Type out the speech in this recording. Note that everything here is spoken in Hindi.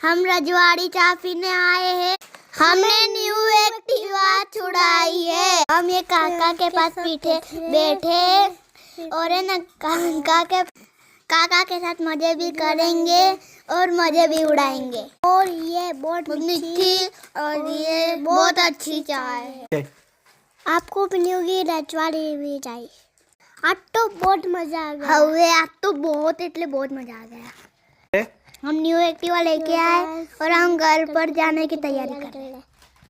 हम रजवाड़ी चाय पीने आए हैं। हमने न्यू एक्टिवा छुड़ाई है। हम ये काका के पास बैठे और है ना काका के साथ मजे भी करेंगे और मजे भी उड़ाएंगे। और ये बहुत मीठी और ये बहुत अच्छी चाय है। आपको पीनी होगी रजवाड़ी भी चाय। आज तो बहुत मजा आ गया। हवे आज तो बहुत मजा आ गया। हम न्यू एक्टिवा लेके आए और हम घर पर जाने की तैयारी कर रहे हैं।